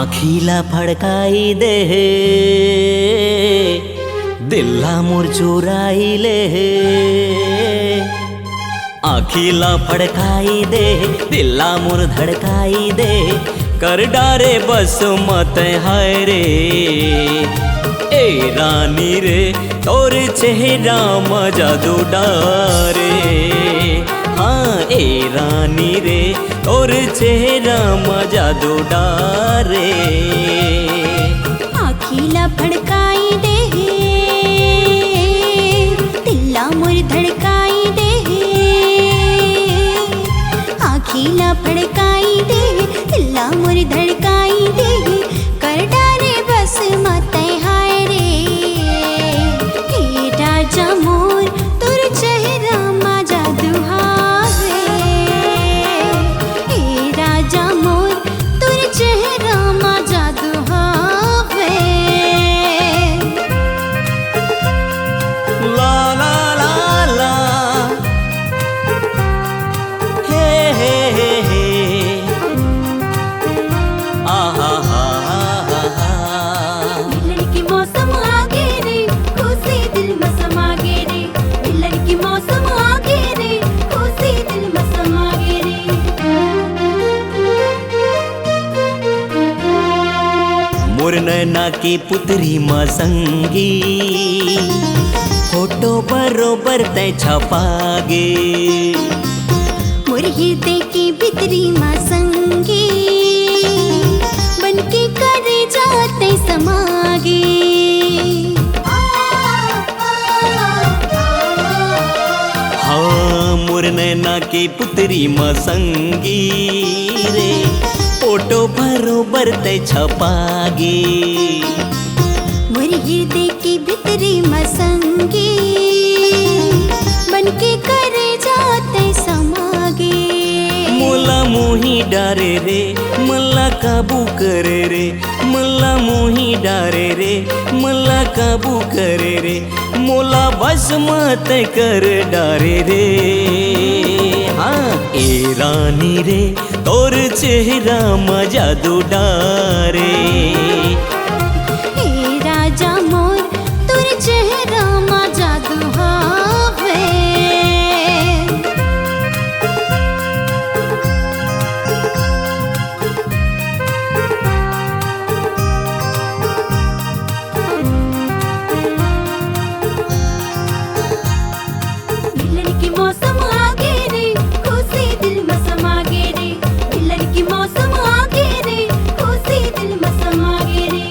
आखीला फड़काई दे दिल्ला मोर चोराई ले। आखीला फड़काई दे दिल्ला मोर धड़काई दे, कर डारे बस मत हाय रे। ए रानी रे तोर चेहरा में जादू डारे, हाँ ए रानी रे तोर चेहरा में जादू डारे। आखीला फड़काई दे दिल्ला मोर धड़काई दे, आखीला फड़काई दे दिल्ला मोर धड़काई दे, कर डारे बस मत हाय रे। हे राजा मोर तोर चेहरा मा जादू हावे, हे राजा मोर तोर चेहरा मा जादू हावे। ला ला ला ला हे हे हे हे आहा हा हा हा। मिलन की मौसम आगे रे, खुशी दिल में समा गे रे। मिलन की मौसम आगे रे, खुशी दिल में समा गे रे। मोर नैना की पुतरी माँ संगी, फोटो बरोबर तय छपागे। मोर हृदय की भीतरी माँ संगी, बनके करे जाते समागे। हाँ मोर नैना की पुतरी माँ संगी रे, फोटो बरोबर तय छपागे। मोर हृदय की भीतरी माँ संगी, बनके करे जाते समागे। मोला मोही डारे रे मल्ला काबू करे रे, मल्ला मोही डारे रे मल्ला काबू करे रे, मोला बस मत कर डारे रे। हाँ ए रानी रे तोर चेहरा में जादू डारे। हे राजा मोर तोर चेहरा मा जादू हावे। मिलन की मौसम आगे रे, खुशी दिल में समा गे रे। मिलन की मौसम आगे रे, खुशी दिल में समा गे रे।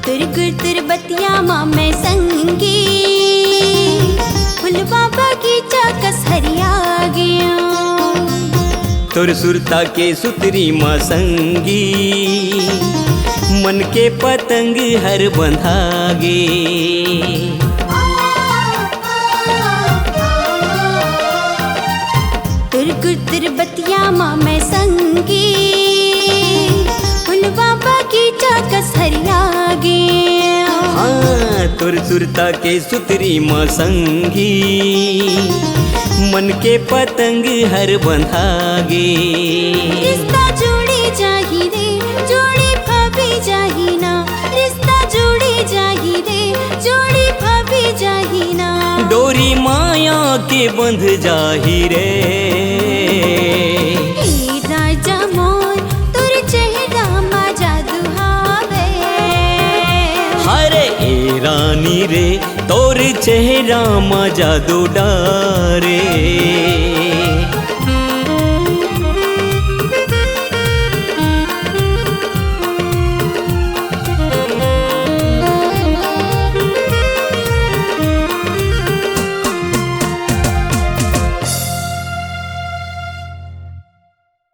तुर गुर तुर बतिया माँ मैं संगी, फुलवा बगीचा कस हरिया गया। तोर सुरता के सुतरी माँ संगी, मन के पतंग हर बंधागे। तुर गुर तुर बतिया माँ मैं संगी, फुलवा बगीचा कस हरिया गया। हाँ तोर सुरता के सुतरी माँ संगी, मन के पतंग हर बंधागे। रिश्ता जोड़ी जाही रे, जोड़ी भाभी जाही ना। रिश्ता जोड़ी जाही रे, जोड़ी भाभी जाही ना। डोरी माया के बंध जाही रे। हे राजा मोर तोर चेहरा मा जादू हावे। हरे ए रानी रे तोर चेहरा में जादू डारे।